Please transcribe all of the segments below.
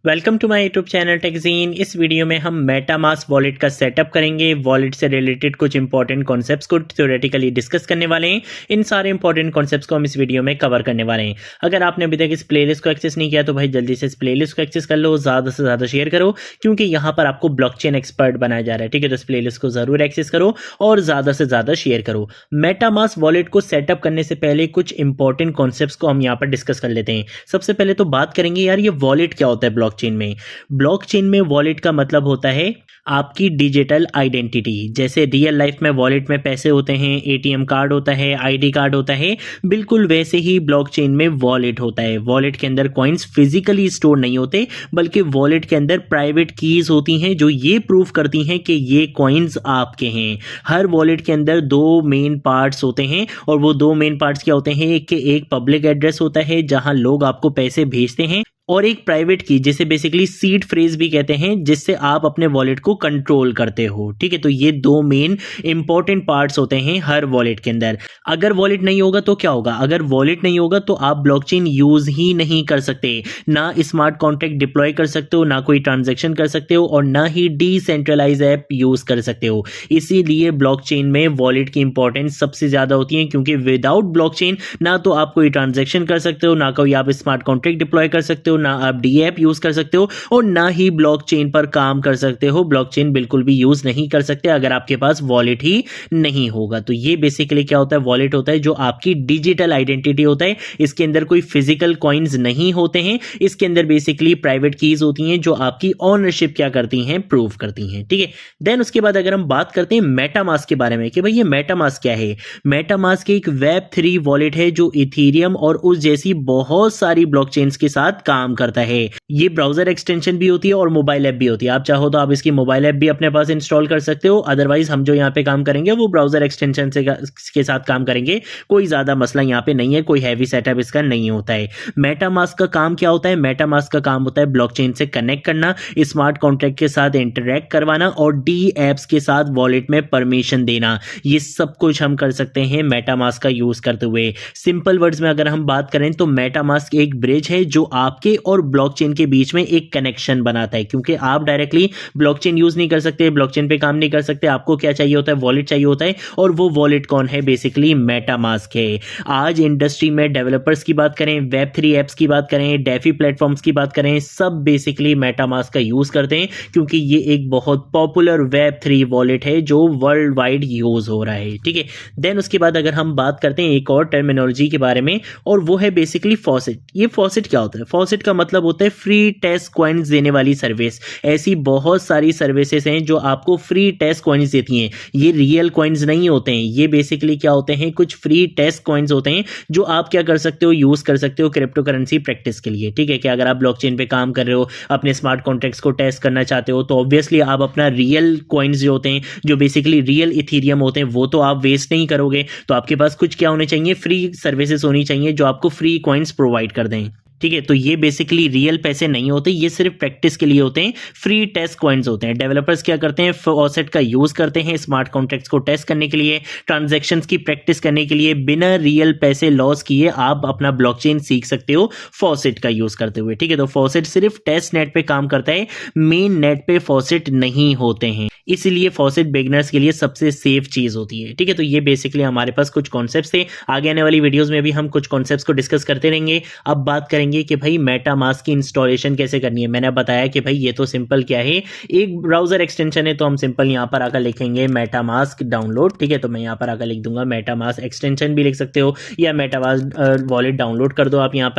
Welcome to my YouTube channel टेकजीन। इस video में हम मेटामास्क वॉलेट का सेटअप करेंगे। वॉलेट से रिलेटेड कुछ इंपॉर्टेंट कॉन्सेप्ट्स को थ्योरेटिकली डिस्कस करने वाले हैं। इन सारे इंपॉर्टेंट कॉन्सेप्ट्स को हम इस वीडियो में कवर करने वाले हैं। अगर आपने अभी तक इस प्लेलिस्ट को एक्सेस नहीं किया तो भाई जल्दी से इस प्लेलिस्ट को एक्सेस कर लो, ज़्यादा से ज़्यादा शेयर करो, क्योंकि यहाँ पर आपको ब्लॉकचेन एक्सपर्ट बनाया जा रहा है। ठीक है, तो इस प्लेलिस्ट को ज़रूर एक्सेस करो और ज़्यादा से ज़्यादा शेयर करो। मेटामास्क वॉलेट को सेटअप करने से पहले कुछ इंपॉर्टेंट कॉन्सेप्ट्स को हम यहाँ पर डिस्कस कर लेते हैं। सबसे पहले तो बात करेंगे यार, ये वॉलेट क्या होता है ब्लॉकचेन में। ब्लॉकचेन में वॉलेट का मतलब होता है आपकी डिजिटल आइडेंटिटी। जैसे रियल लाइफ में वॉलेट में पैसे होते हैं, एटीएम कार्ड होता है, आईडी कार्ड होता है, बिल्कुल वैसे ही ब्लॉकचेन में वॉलेट होता है। वॉलेट के अंदर कॉइन्स फिजिकली स्टोर नहीं होते, बल्कि वॉलेट के अंदर प्राइवेट कीज होती हैं जो ये प्रूव करती हैं कि ये कॉइन्स आपके हैं। हर वॉलेट के अंदर दो मेन पार्ट्स होते हैं, और वो दो मेन पार्ट्स क्या होते हैं कि एक पब्लिक एड्रेस होता है जहां लोग आपको पैसे भेजते हैं, और एक प्राइवेट की जिसे बेसिकली सीड फ्रेज भी कहते हैं, जिससे आप अपने वॉलेट को कंट्रोल करते हो। ठीक है, तो ये दो मेन इंपॉर्टेंट पार्ट्स होते हैं हर वॉलेट के अंदर। अगर वॉलेट नहीं होगा तो क्या होगा? अगर वॉलेट नहीं होगा तो आप ब्लॉकचेन यूज ही नहीं कर सकते, ना स्मार्ट कॉन्ट्रैक्ट डिप्लॉय कर सकते हो, ना कोई ट्रांजेक्शन कर सकते हो, और ना ही डिसेंट्रलाइज ऐप यूज कर सकते हो। इसीलिए ब्लॉकचेन में वॉलेट की इंपॉर्टेंस सबसे ज्यादा होती है, क्योंकि विदाउट ब्लॉकचेन ना तो आप कोई ट्रांजेक्शन कर सकते हो, ना कोई आप स्मार्ट कॉन्ट्रैक्ट डिप्लॉय कर सकते हो, ना आप डी ऐप यूज कर सकते हो, और ना ही ब्लॉकचेन पर काम कर सकते हो। ब्लॉकचेन बिल्कुल भी यूज नहीं कर सकते अगर आपके पास वॉलेट ही नहीं होगा। तो ये बेसिकली क्या होता है? वॉलेट होता है जो आपकी डिजिटल आइडेंटिटी होता है। इसके अंदर कोई फिजिकल कॉइन्स नहीं होते हैं, इसके अंदर बेसिकली प्राइवेट कीज होती हैं जो आपकी ओनरशिप क्या करती हैं, प्रूव करती हैं। ठीक है, देन उसके बाद अगर हम बात करते हैं मेटामास्क के बारे में कि भाई ये मेटामास्क क्या है। मेटामास्क एक वेब3 वॉलेट है जो इथेरियम और उस जैसी बहुत सारी ब्लॉकचेन्स के साथ काम करता है। ये ब्राउजर एक्सटेंशन भी होती है और मोबाइल ऐप भी होती है। आप चाहो तो आप इसकी मोबाइल ऐप भी अपने पास इंस्टॉल कर सकते हो, अदरवाइज हम जो यहाँ पे काम करेंगे वो ब्राउजर एक्सटेंशन से के साथ काम करेंगे। कोई ज्यादा मसला यहाँ पे नहीं है, कोई हैवी सेटअप इसका नहीं होता है। मेटामास्क का काम क्या होता है? मेटामास्क का काम होता है ब्लॉकचेन से कनेक्ट करना, स्मार्ट कॉन्ट्रैक्ट के साथ इंटरेक्ट करवाना, और डी एप्स के साथ वॉलेट में परमिशन देना। ये सब कुछ हम कर सकते हैं मेटामास्क का यूज करते हुए। सिंपल वर्ड्स में अगर हम बात करें तो मेटामास्क एक ब्रिज है जो आपके और ब्लॉकचेन के बीच में एक कनेक्शन बनाता है, क्योंकि आप डायरेक्टली ब्लॉकचेन यूज नहीं कर सकते, ब्लॉकचेन पे काम नहीं कर सकते। आपको क्या चाहिए होता है? वॉलेट चाहिए होता है, और वो वॉलेट कौन है? बेसिकली मेटामास्क है। आज इंडस्ट्री में डेवलपर्स की बात करें, वेब3 एप्स की बात करें, डेफी प्लेटफॉर्म्स की बात करें, सब बेसिकली मेटामास्क का यूज करते हैं, क्योंकि ये एक बहुत पॉपुलर वेब3 वॉलेट है जो वर्ल्ड वाइड यूज हो रहा है। ठीक है, देन उसके बाद अगर हम बात करते हैं एक और टर्मिनोलॉजी के बारे में, और वो है बेसिकली फॉसेट। ये फॉसेट क्या होता है? फॉसेट का मतलब होता है फ्री टेस्ट कॉइन्स देने वाली सर्विस। ऐसी बहुत सारी सर्विसेज हैं जो आपको फ्री टेस्ट कॉइन्स देती हैं। ये रियल कॉइन्स नहीं होते हैं, ये बेसिकली क्या होते हैं? कुछ फ्री टेस्ट कॉइन्स होते हैं जो आप क्या कर सकते हो, यूज कर सकते हो क्रिप्टो करेंसी प्रैक्टिस के लिए। ठीक है, कि अगर आप ब्लॉकचेन पे काम कर रहे हो, अपने स्मार्ट कॉन्ट्रैक्ट्स को टेस्ट करना चाहते हो, तो ऑब्वियसली आप अपना रियल कॉइन्स जो होते हैं, जो बेसिकली रियल इथेरियम होते हैं, वो तो आप वेस्ट नहीं करोगे। तो आपके पास कुछ क्या होने चाहिए? फ्री सर्विसेज होनी चाहिए जो आपको फ्री कॉइन्स प्रोवाइड कर दें। ठीक है, तो ये बेसिकली रियल पैसे नहीं होते, ये सिर्फ प्रैक्टिस के लिए होते हैं, फ्री टेस्ट कॉइन्स होते हैं। डेवलपर्स क्या करते हैं? फॉसेट का यूज करते हैं स्मार्ट कॉन्ट्रैक्ट्स को टेस्ट करने के लिए, ट्रांजैक्शंस की प्रैक्टिस करने के लिए। बिना रियल पैसे लॉस किए आप अपना ब्लॉकचेन सीख सकते हो फॉसेट का यूज करते हुए। ठीक है, तो फॉसेट सिर्फ टेस्ट नेट पे काम करता है, मेन नेट पे फॉसेट नहीं होते हैं, इसीलिए फॉसेट बिगिनर्स के लिए सबसे सेफ चीज होती है। ठीक है, तो ये बेसिकली हमारे पास कुछ कॉन्सेप्ट्स थे। आगे आने वाली वीडियोस में भी हम कुछ कॉन्सेप्ट्स को डिस्कस करते रहेंगे। अब बात करेंगे कि भाई मेटामास्क की इंस्टॉलेशन कैसे करनी है। मैंने बताया कि भाई ये तो सिंपल क्या है, एक ब्राउजर एक्सटेंशन है, तो हम सिंपल यहां पर आकर लिखेंगे मेटामास्क डाउनलोड। ठीक है, तो मैं यहां पर आकर लिख दूंगा मेटामास्क एक्सटेंशन भी लिख सकते हो, या मेटामास्क वॉलेट डाउनलोड कर दो आप। यहां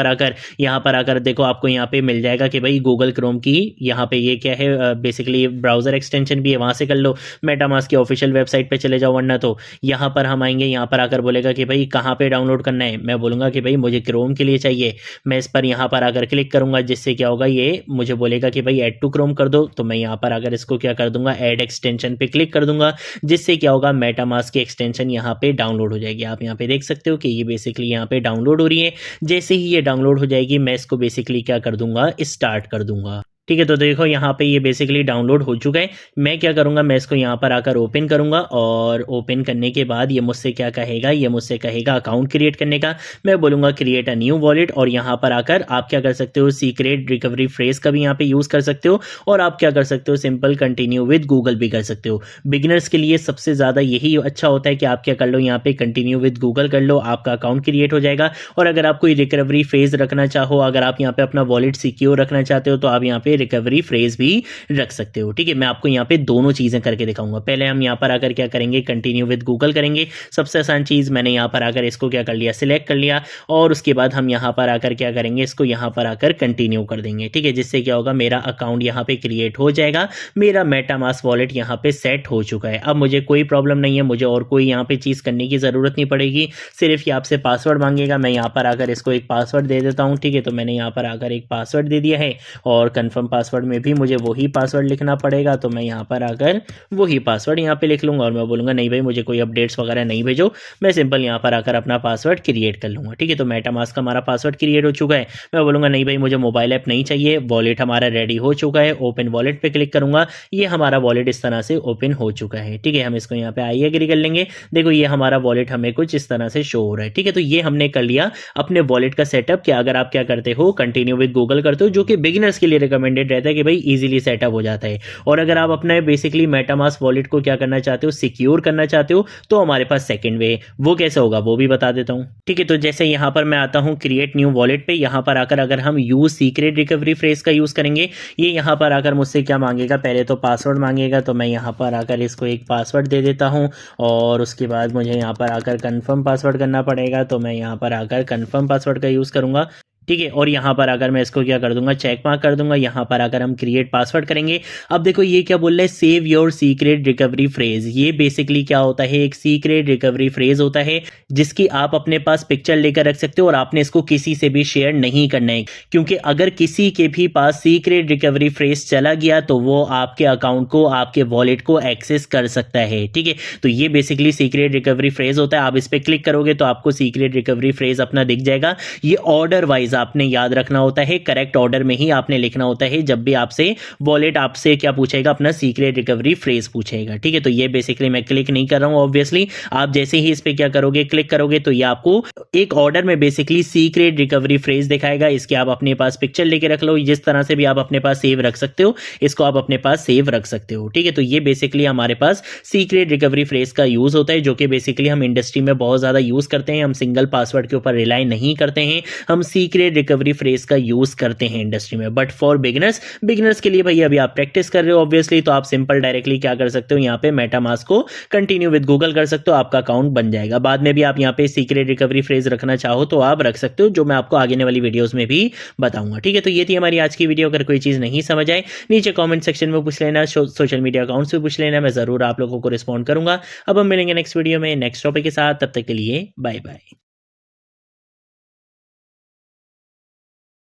पर आकर देखो, आपको यहां पे मिल जाएगा कि भाई गूगल क्रोम की यहां पे ये क्या है, बेसिकली ब्राउजर एक्सटेंशन भी है, वहां से कर लो। मेटामास्क की ऑफिशियल वेबसाइट पे चले जाओ, वरना तो यहां पर हम आएंगे, यहां पर आकर बोलेगा कि भाई कहां पे डाउनलोड करना है। मैं बोलूंगा कि भाई मुझे क्रोम के लिए चाहिए, मैं इस पर यहां पर आकर क्लिक करूंगा, जिससे क्या होगा, ये मुझे बोलेगा कि भाई ऐड टू क्रोम कर दो। तो मैं यहां पर आकर इसको क्या कर दूंगा, ऐड एक्सटेंशन पे क्लिक कर दूंगा, जिससे क्या होगा, मेटामास्क की एक्सटेंशन यहां पे डाउनलोड हो जाएगी। आप यहां पे देख सकते हो कि ये बेसिकली यहां पे डाउनलोड हो रही है। जैसे ही ये डाउनलोड हो जाएगी, मैं इसको बेसिकली क्या कर दूंगा, स्टार्ट कर दूंगा। ठीक है, तो देखो यहाँ पे ये बेसिकली डाउनलोड हो चुका है। मैं क्या करूँगा, मैं इसको यहाँ पर आकर ओपन करूँगा और ओपन करने के बाद ये मुझसे क्या कहेगा, ये मुझसे कहेगा अकाउंट क्रिएट करने का। मैं बोलूँगा क्रिएट अ न्यू वॉलेट और यहाँ पर आकर आप क्या कर सकते हो, सीक्रेट रिकवरी फ्रेज का भी यहाँ पे यूज़ कर सकते हो और आप क्या कर सकते हो, सिंपल कंटिन्यू विद गूगल भी कर सकते हो। बिगिनर्स के लिए सबसे ज़्यादा यही अच्छा होता है कि आप क्या कर लो, यहाँ पे कंटिन्यू विद गूगल कर लो, आपका अकाउंट क्रिएट हो जाएगा। और अगर आप कोई रिकवरी फेज रखना चाहो, अगर आप यहाँ पे अपना वॉलेट सिक्योर रखना चाहते हो तो आप यहाँ पे रिकवरी फ्रेज भी रख सकते हो। ठीक है, मैं आपको यहाँ पे दोनों चीज़ें करके दिखाऊंगा। पहले हम यहाँ पर आकर क्या करेंगे, कंटिन्यू विद गूगल करेंगे। सबसे आसान चीज़, मैंने यहाँ पर आकर इसको क्या कर लिया, सिलेक्ट कर लिया और उसके बाद हम यहाँ पर आकर क्या करेंगे, इसको यहाँ पर आकर कंटिन्यू कर देंगे। ठीक है, जिससे क्या होगा, मेरा अकाउंट यहाँ पे क्रिएट हो जाएगा, मेरा मेटामास्क वॉलेट यहाँ पे सेट हो चुका है। अब मुझे कोई प्रॉब्लम नहीं है, मुझे और कोई यहाँ पे चीज़ करने की ज़रूरत नहीं पड़ेगी। सिर्फ ये आपसे पासवर्ड मांगेगा, मैं यहाँ पर आकर इसको एक पासवर्ड दे देता हूँ। ठीक है, तो मैंने यहाँ पर आकर एक पासवर्ड दे दिया है और कंफर्म पासवर्ड में भी मुझे वही पासवर्ड लिखना पड़ेगा। तो मैं यहाँ पर आकर वही पासवर्ड यहाँ पे लिख लूँगा और मैं बोलूँगा नहीं भाई, मुझे कोई अपडेट्स वगैरह नहीं भेजो, मैं सिंपल यहाँ पर आकर अपना पासवर्ड क्रिएट कर लूँगा। ठीक है, तो मेटामास्क का हमारा पासवर्ड क्रिएट हो चुका है। मैं बोलूँगा नहीं भाई, मुझे मोबाइल ऐप नहीं चाहिए, वॉलेट हमारा रेडी हो चुका है। ओपन वॉलेट पे क्लिक करूँगा, ये हमारा वॉलेट इस तरह से ओपन हो चुका है। ठीक है, हम इसको यहाँ पे आई एग्री कर लेंगे। देखो ये हमारा वॉलेट हमें कुछ इस तरह से शो हो रहा है। ठीक है, तो ये हमने कर लिया अपने वॉलेट का सेटअप। क्या अगर आप क्या करते हो, कंटिन्यू विद गूगल करते हो, जो कि बिगिनर्स के लिए रिकमेंडेड रहता है कि भाई इजीली सेटअप हो जाता है। और अगर आप अपने बेसिकली मेटामास्क वॉलेट को क्या करना चाहते हो, सिक्योर करना चाहते हो, तो हमारे पास सेकंड वे, वो कैसे होगा वो भी बता देता हूँ। ठीक है, तो जैसे यहाँ पर मैं आता हूँ क्रिएट न्यू वॉलेट पे, यहाँ पर आकर अगर हम यूज सीक्रेट रिकवरी फ्रेज का यूज करेंगे, ये यहाँ पर आकर मुझसे क्या मांगेगा, पहले तो पासवर्ड मांगेगा। तो मैं यहाँ पर आकर इसको एक पासवर्ड दे देता हूँ और उसके बाद मुझे यहाँ पर आकर कंफर्म पासवर्ड करना पड़ेगा। तो मैं यहाँ पर आकर कंफर्म पासवर्ड का यूज़ करूँगा। ठीक है, और यहाँ पर अगर मैं इसको क्या कर दूंगा, चेक मार्क कर दूंगा। यहाँ पर अगर हम क्रिएट पासवर्ड करेंगे, अब देखो ये क्या बोल रहा है, save your secret recovery phrase. ये बेसिकली क्या होता है, एक सीक्रेट रिकवरी फ्रेज होता है जिसकी आप अपने पास पिक्चर लेकर रख सकते हो और आपने इसको किसी से भी शेयर नहीं करना है, क्योंकि अगर किसी के भी पास सीक्रेट रिकवरी फ्रेज चला गया तो वो आपके अकाउंट को, आपके वॉलेट को एक्सेस कर सकता है। ठीक है, तो ये बेसिकली सीक्रेट रिकवरी फ्रेज होता है। आप इस पर क्लिक करोगे तो आपको सीक्रेट रिकवरी फ्रेज अपना दिख जाएगा। ये ऑर्डर वाइज आपने याद रखना होता है, करेक्ट ऑर्डर में ही आपने लिखना होता है। जब भी आपसे वॉलेट आपसे क्या पूछेगा, अपना सीक्रेट रिकवरी फ्रेज पूछेगा। ठीक है, तो ये बेसिकली मैं क्लिक नहीं कर रहा हूं, ऑब्वियसली आप जैसे ही इस पे क्या करोगे, क्लिक करोगे, तो ये आपको एक ऑर्डर में बेसिकली सीक्रेट रिकवरी फ्रेज दिखाएगा। इसके आप अपने पास पिक्चर लेके रख लो, जिस तरह से भी आप अपने पास सेव रख सकते हो, इसको आप अपने पास सेव रख सकते हो। ठीक है, तो ये बेसिकली हमारे पास सीक्रेट रिकवरी फ्रेज का यूज होता है, जो कि बेसिकली हम इंडस्ट्री में बहुत ज्यादा यूज करते हैं। हम सिंगल पासवर्ड के ऊपर रिलाई नहीं करते हैं, हम सीक्रेट रिकवरी फ्रेज का यूज करते हैं इंडस्ट्री में। बट फॉर बिगिनर्स के लिए भाई अभी आप प्रैक्टिस कर रहे हो ऑब्वियसली, तो आप सिंपल डायरेक्टली क्या कर सकते हो, यहाँ पे मेटामास्क को कंटिन्यू विद गूगल कर सकते हो, आपका अकाउंट बन जाएगा। बाद में भी आप यहाँ पे सीक्रेट रिकवरी फ्रेज रखना चाहो तो आप रख सकते हो, जो मैं आपको आगे वाली वीडियोस में भी बताऊंगा। ठीक है, तो ये थी हमारी आज की वीडियो। अगर कोई चीज नहीं समझ आए, नीचे कॉमेंट सेक्शन में पूछ लेना, सोशल मीडिया अकाउंट से पूछ लेना, मैं जरूर आप लोगों को रिस्पॉन्ड करूंगा। अब हम मिलेंगे नेक्स्ट वीडियो में नेक्स्ट टॉपिक के साथ, तब तक के लिए बाय बाय।